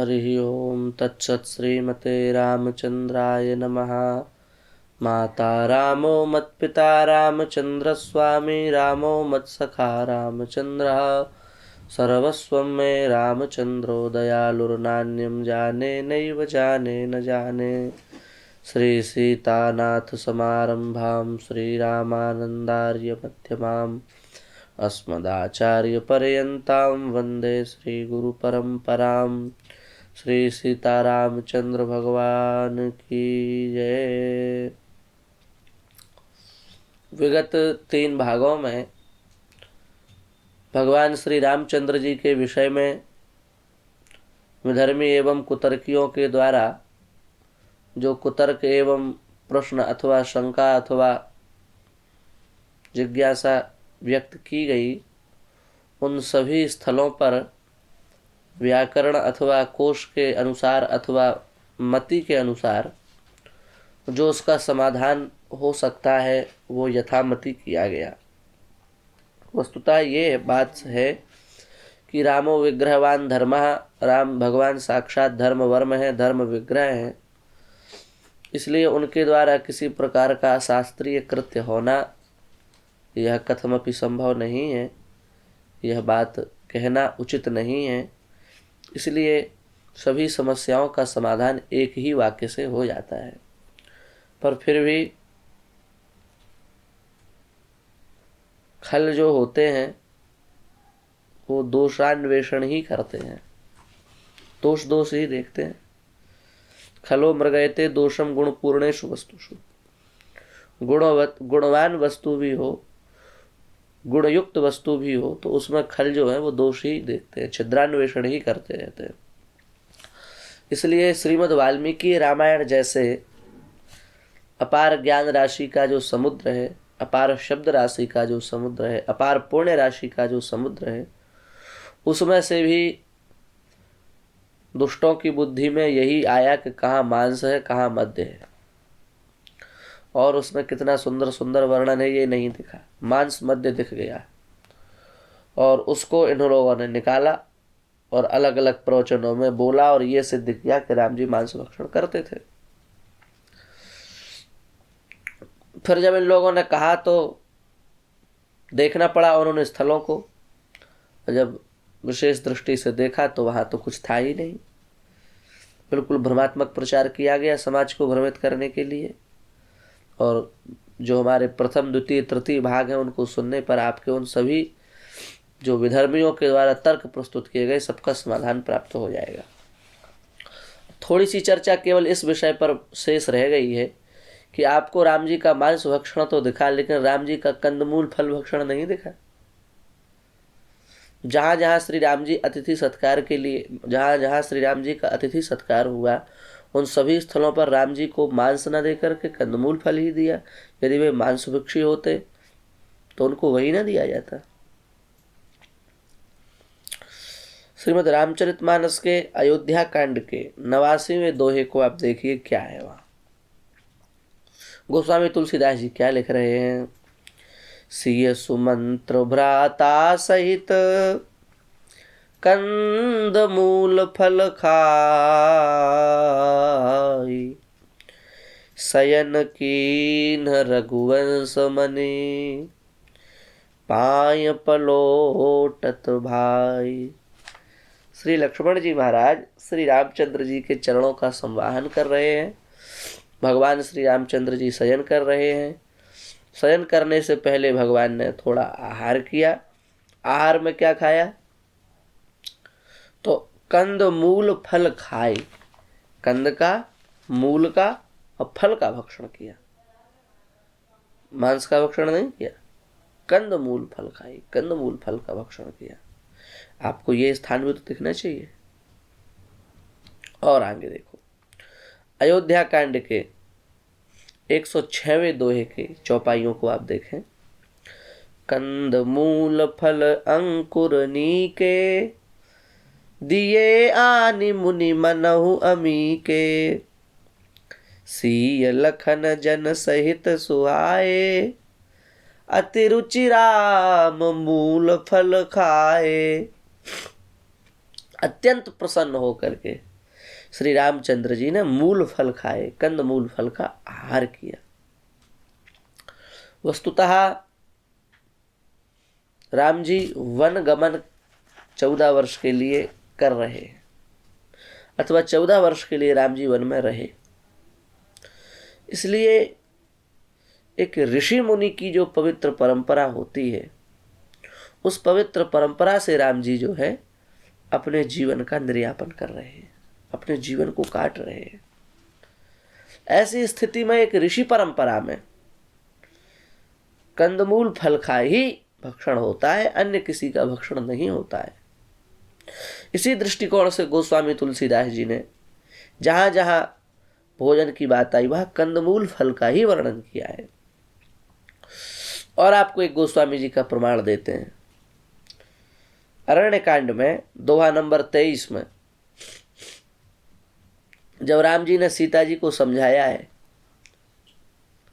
हरिः ओं तत्सत् श्रीमते रामचन्द्राय नमः। माता रामो मत्पिता रामचन्द्रस्वामी रामो मत्सखा रामचन्द्रः। सर्वस्वं मे रामचन्द्रो दयालुर्नान्यं जाने नैव जाने न जाने। श्रीसीतानाथसमारम्भां श्रीरामानन्दार्यमध्यमाम् अस्मदाचार्यपर्यन्तां वन्दे श्रीगुरुपरम्पराम्। श्री सीतारामचंद्र भगवान की जय। विगत 3 भागों में भगवान श्री रामचंद्र जी के विषय में विधर्मी एवं कुतर्कियों के द्वारा जो कुतर्क एवं प्रश्न अथवा शंका अथवा जिज्ञासा व्यक्त की गई, उन सभी स्थलों पर व्याकरण अथवा कोश के अनुसार अथवा मति के अनुसार जो उसका समाधान हो सकता है वो यथामति किया गया। वस्तुतः ये बात है कि रामो विग्रहवान धर्मः, राम भगवान साक्षात धर्म वर्म है, धर्म विग्रह है। इसलिए उनके द्वारा किसी प्रकार का शास्त्रीय कृत्य होना यह कथमपि संभव नहीं है, यह बात कहना उचित नहीं है। इसलिए सभी समस्याओं का समाधान एक ही वाक्य से हो जाता है। पर फिर भी खल जो होते हैं वो दोषान्वेषण ही करते हैं, दोष ही देखते हैं। खलो मृगयते दोषम गुण पूर्णेषु वस्तुषु। गुणवान वस्तु भी हो, गुणयुक्त वस्तु भी हो, तो उसमें खल जो है वो दोष ही देखते हैं, छिद्रान्वेषण ही करते रहते हैं। इसलिए श्रीमद् वाल्मीकि रामायण जैसे अपार ज्ञान राशि का जो समुद्र है, अपार शब्द राशि का जो समुद्र है, अपार पुण्य राशि का जो समुद्र है, उसमें से भी दुष्टों की बुद्धि में यही आया कि कहाँ मांस है कहाँ मध्य है, और उसमें कितना सुंदर सुंदर वर्णन है ये नहीं दिखा। मांस मध्य दिख गया और उसको इन लोगों ने निकाला और अलग अलग प्रवचनों में बोला और ये सिद्ध किया कि राम जी मांस भक्षण करते थे। फिर जब इन लोगों ने कहा तो देखना पड़ा उन्होंने स्थलों को, जब विशेष दृष्टि से देखा तो वहां तो कुछ था ही नहीं। बिल्कुल भ्रमात्मक प्रचार किया गया समाज को भ्रमित करने के लिए। और जो हमारे प्रथम द्वितीय तृतीय भाग हैं उनको सुनने पर आपके उन सभी जो विधर्मियों के द्वारा तर्क प्रस्तुत किए गए सबका समाधान प्राप्त हो जाएगा। थोड़ी सी चर्चा केवल इस विषय पर शेष रह गई है कि आपको राम जी का मांस भक्षण तो दिखा, लेकिन राम जी का कंदमूल फल भक्षण नहीं दिखा। जहाँ जहाँ श्री राम जी अतिथि सत्कार के लिए, जहाँ जहाँ श्री राम जी का अतिथि सत्कार हुआ, उन सभी स्थलों पर राम जी को मांस न देकर के कंदमूल फल ही दिया। यदि वे मांसभक्षी होते तो उनको वही न दिया जाता। श्रीमद् रामचरितमानस के अयोध्या कांड के 89वें दोहे को आप देखिए क्या है वहां। गोस्वामी तुलसीदास जी क्या लिख रहे हैं। सिय सुमंत्र भ्राता सहित कंद मूल फल खाई, शयन कीन रघुवंश मनि, पाय पलोटत भाई। श्री लक्ष्मण जी महाराज श्री रामचंद्र जी के चरणों का संवाहन कर रहे हैं। भगवान श्री रामचंद्र जी शयन कर रहे हैं। शयन करने से पहले भगवान ने थोड़ा आहार किया। आहार में क्या खाया तो कंद मूल फल खाए। कंद का, मूल का और फल का भक्षण किया, मांस का भक्षण नहीं किया। कंद मूल फल खाए, कंद मूल फल का भक्षण किया। आपको ये स्थान भी तो दिखना चाहिए। और आगे देखो अयोध्या कांड के 106वें दोहे के चौपाइयों को आप देखें। कंद मूल फल अंकुर नीके, दिए आनि मुनि मनहु अमीके, सीय लखन जन सहित सुहाए, अति रुचि राम मूल फल खाए। अत्यंत प्रसन्न होकर के श्री रामचंद्र जी ने मूल फल खाए, कंद मूल फल का आहार किया। वस्तुतः राम जी वन गमन 14 वर्ष के लिए कर रहे हैं, अथवा 14 वर्ष के लिए राम जी वन में रहे। इसलिए एक ऋषि मुनि की जो पवित्र परंपरा होती है, उस पवित्र परंपरा से राम जी जो है अपने जीवन का निर्यापन कर रहे हैं, अपने जीवन को काट रहे हैं। ऐसी स्थिति में एक ऋषि परंपरा में कंदमूल फल का ही भक्षण होता है, अन्य किसी का भक्षण नहीं होता है। इसी दृष्टिकोण से गोस्वामी तुलसीदास जी ने जहां जहां भोजन की बात आई वहां कंदमूल फल का ही वर्णन किया है। और आपको एक गोस्वामी जी का प्रमाण देते हैं। अरण्य कांड में दोहा नंबर 23 में जब राम जी ने सीता जी को समझाया है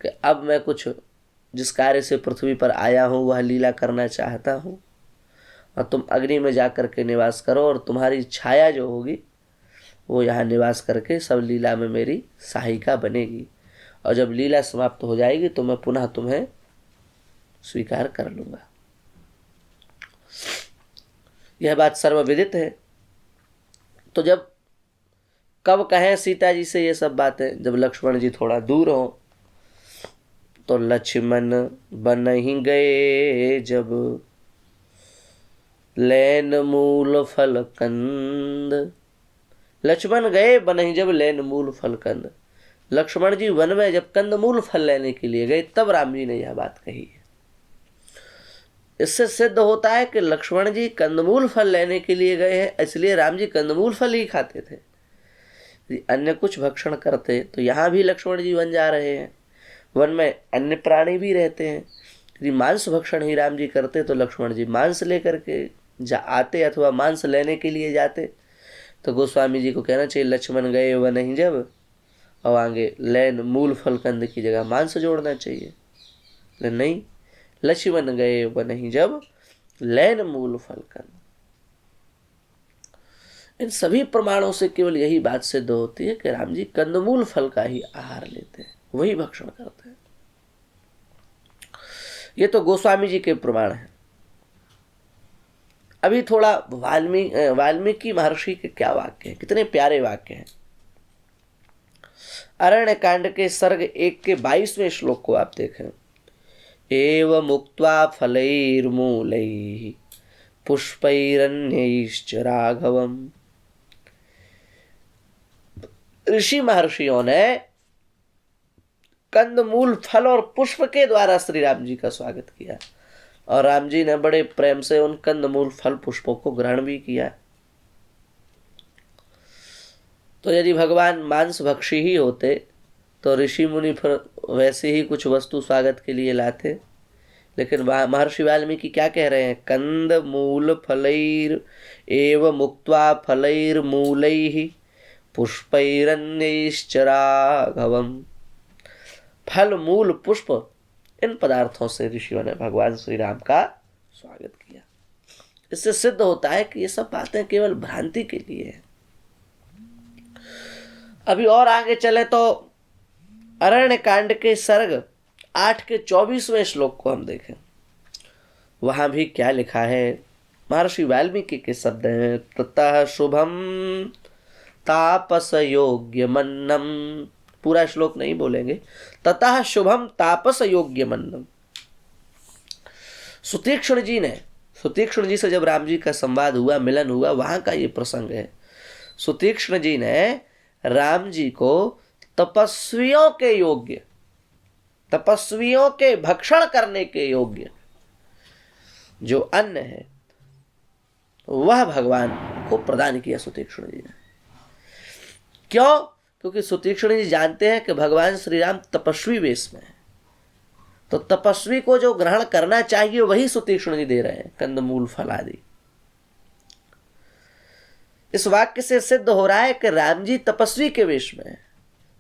कि अब मैं कुछ जिस कार्य से पृथ्वी पर आया हूं वह लीला करना चाहता हूं, और तुम अग्नि में जाकर के निवास करो, और तुम्हारी छाया जो होगी वो यहाँ निवास करके सब लीला में मेरी सहायिका बनेगी, और जब लीला समाप्त हो जाएगी तो मैं पुनः तुम्हें स्वीकार कर लूंगा। यह बात सर्वविदित है। तो जब कब कहें सीता जी से ये सब बातें, जब लक्ष्मण जी थोड़ा दूर हो। तो लक्ष्मण बन ही गए जब लैन मूल फल कंद। लक्ष्मण गए बन ही जब लैन मूल फल कंद। लक्ष्मण जी वन में जब कंद मूल फल लेने के लिए गए तब राम जी ने यह बात कही है। इससे सिद्ध होता है कि लक्ष्मण जी कंदमूल फल लेने के लिए गए हैं, इसलिए राम जी कंदमूल फल ही खाते थे। यदि अन्य कुछ भक्षण करते तो यहाँ भी लक्ष्मण जी वन जा रहे हैं, वन में अन्य प्राणी भी रहते हैं। यदि मांस भक्षण ही राम जी करते तो लक्ष्मण जी मांस लेकर के आते, अथवा मांस लेने के लिए जाते। तो गोस्वामी जी को कहना चाहिए लक्ष्मण गए वन ही जब, और आगे लैन मूल फल कंद की जगह मांस जोड़ना चाहिए। लेकिन नहीं, लक्ष्मण गए वन ही जब लैन मूल फल कंद। इन सभी प्रमाणों से केवल यही बात सिद्ध होती है कि राम जी कंदमूल फल का ही आहार लेते हैं, वही भक्षण करते हैं। ये तो गोस्वामी जी के प्रमाण हैं। अभी थोड़ा वाल्मीकि महर्षि के क्या वाक्य हैं, कितने प्यारे वाक्य हैं। अरण्य कांड के सर्ग 1 के 22वें श्लोक को आप देखें। एव मुक्त्वा फलैर्मूलैः पुष्पैरन्यैश्च राघवम्। ऋषि महर्षियों ने कंदमूल फल और पुष्प के द्वारा श्री राम जी का स्वागत किया, और राम जी ने बड़े प्रेम से उन कंदमूल फल पुष्पों को ग्रहण भी किया। तो यदि भगवान मांस भक्षी ही होते तो ऋषि मुनि फिर वैसे ही कुछ वस्तु स्वागत के लिए लाते। लेकिन महर्षि वाल्मीकि क्या कह रहे हैं? कंद मूल फलैर एव मुक्त्वा फलैर्मूलैः पुष्पैरन्यैश्च राघवम्। फल मूल पुष्प इन पदार्थों से ऋषियों ने भगवान श्री राम का स्वागत किया। इससे सिद्ध होता है कि ये सब बातें केवल भ्रांति के लिए है। अभी और आगे चले तो अरण्य कांड के सर्ग 8 के 24वें श्लोक को हम देखें। वहां भी क्या लिखा है? महर्षि वाल्मीकि के शब्द हैं, ततः शुभम तापस योग्य मन्नम। पूरा श्लोक नहीं बोलेंगे। ततः शुभम तापस योग्य मन्नम। सुतीक्ष्ण जी से जब राम जी का संवाद हुआ, मिलन हुआ, वहां का ये प्रसंग है। सुतीक्ष्ण जी ने राम जी को तपस्वियों के भक्षण करने के योग्य जो अन्न है वह भगवान को प्रदान किया सुतीक्ष्ण जी ने। क्यों? क्योंकि सुतीक्ष्ण जी जानते हैं कि भगवान श्री राम तपस्वी वेश में है, तो तपस्वी को जो ग्रहण करना चाहिए वही सुतीक्ष्ण जी दे रहे हैं, कंदमूल फल आदि। इस वाक्य से सिद्ध हो रहा है कि राम जी तपस्वी के वेश में है,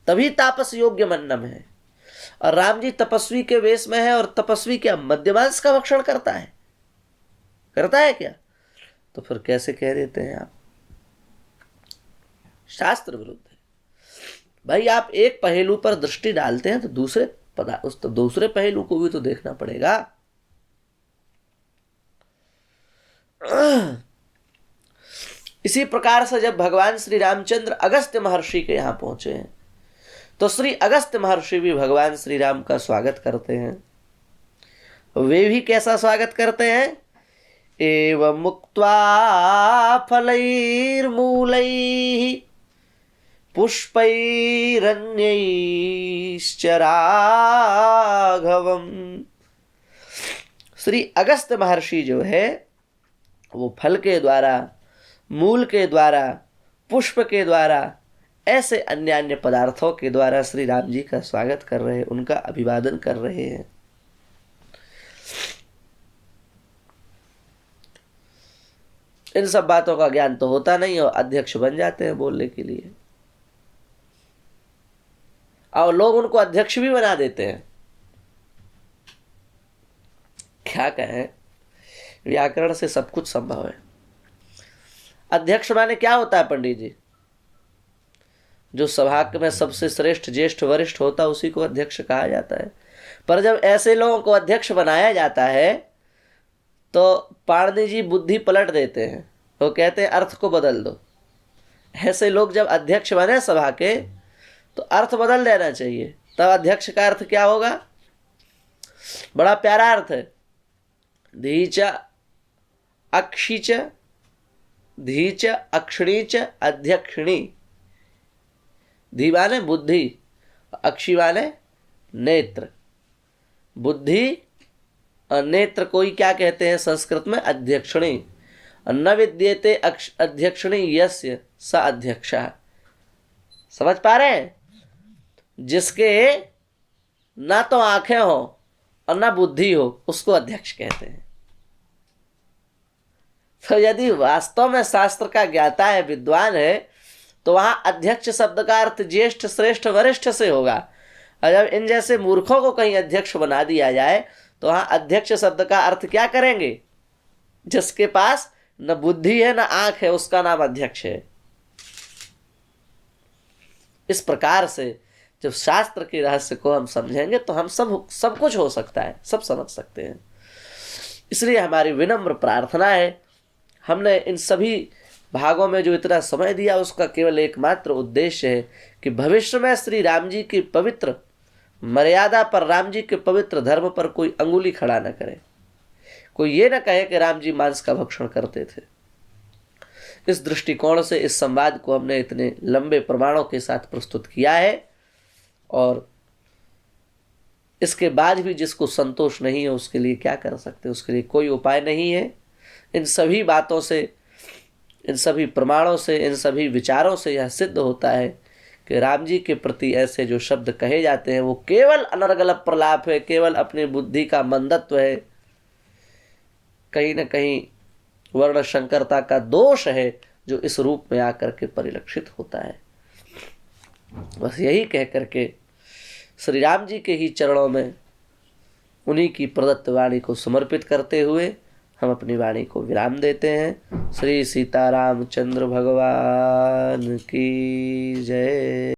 तभी तापस योग्य मन्नम है। और राम जी तपस्वी के वेश में है, और तपस्वी क्या मद्यमांस का भक्षण करता है क्या? तो फिर कैसे कह देते हैं आप? शास्त्र विरुद्ध है। भाई आप एक पहलू पर दृष्टि डालते हैं तो दूसरे पहलू को भी तो देखना पड़ेगा। इसी प्रकार से जब भगवान श्री रामचंद्र अगस्त्य महर्षि के यहाँ पहुंचे हैं तो श्री अगस्त्य महर्षि भी भगवान श्री राम का स्वागत करते हैं। वे भी कैसा स्वागत करते हैं? एवं मुक्त्वा फलैर्मूलैः पुष्पैरन्यैश्च राघवम्। श्री अगस्त्य महर्षि जो है वो फल के द्वारा, मूल के द्वारा, पुष्प के द्वारा, ऐसे अन्य अन्य पदार्थों के द्वारा श्री राम जी का स्वागत कर रहे हैं, उनका अभिवादन कर रहे हैं। इन सब बातों का ज्ञान तो होता नहीं और अध्यक्ष बन जाते हैं बोलने के लिए, और लोग उनको अध्यक्ष भी बना देते हैं। क्या कहें, व्याकरण से सब कुछ संभव है। अध्यक्ष माने क्या होता है पंडित जी? जो सभा में सबसे श्रेष्ठ, ज्येष्ठ, वरिष्ठ होता है उसी को अध्यक्ष कहा जाता है। पर जब ऐसे लोगों को अध्यक्ष बनाया जाता है तो पाणिनि जी बुद्धि पलट देते हैं, वो कहते हैं अर्थ को बदल दो। ऐसे लोग जब अध्यक्ष बने सभा के तो अर्थ बदल देना चाहिए। तब अध्यक्ष का अर्थ क्या होगा? बड़ा प्यारा अर्थ है। धीच अक्षिच, धीच अक्षिणीच अध्यक्षिणी। धी माने बुद्धि, अक्षी माने नेत्र। बुद्धि और नेत्र कोई क्या कहते हैं संस्कृत में? अध्यक्षिणी। न विद्येते अध्यक्षिणी यस्य स अध्यक्षः। समझ पा रहे हैं? जिसके ना तो आंखें हो और ना बुद्धि हो उसको अध्यक्ष कहते हैं। तो यदि वास्तव में शास्त्र का ज्ञाता है, विद्वान है, तो वहां अध्यक्ष शब्द का अर्थ ज्येष्ठ, श्रेष्ठ, वरिष्ठ से होगा। और जब इन जैसे मूर्खों को कहीं अध्यक्ष बना दिया जाए तो वहां अध्यक्ष शब्द का अर्थ क्या करेंगे? जिसके पास न बुद्धि है न आंख है उसका नाम अध्यक्ष है। इस प्रकार से जब शास्त्र के रहस्य को हम समझेंगे तो हम सब कुछ हो सकता है, सब समझ सकते हैं। इसलिए हमारी विनम्र प्रार्थना है, हमने इन सभी भागों में जो इतना समय दिया उसका केवल एकमात्र उद्देश्य है कि भविष्य में श्री राम जी की पवित्र मर्यादा पर, राम जी के पवित्र धर्म पर कोई अंगुली खड़ा न करे, कोई ये न कहे कि राम जी मांस का भक्षण करते थे। इस दृष्टिकोण से इस संवाद को हमने इतने लंबे प्रमाणों के साथ प्रस्तुत किया है, और इसके बाद भी जिसको संतोष नहीं है उसके लिए क्या कर सकते, उसके लिए कोई उपाय नहीं है। इन सभी बातों से, इन सभी प्रमाणों से, इन सभी विचारों से यह सिद्ध होता है कि राम जी के प्रति ऐसे जो शब्द कहे जाते हैं वो केवल अनर्गल प्रलाप है, केवल अपनी बुद्धि का मंदत्व है, कहीं न कहीं वर्ण शंकरता का दोष है जो इस रूप में आकर के परिलक्षित होता है। बस यही कह करके श्री राम जी के ही चरणों में उन्हीं की प्रदत्त वाणी को समर्पित करते हुए हम अपनी वाणी को विराम देते हैं। श्री सीताराम चंद्र भगवान की जय।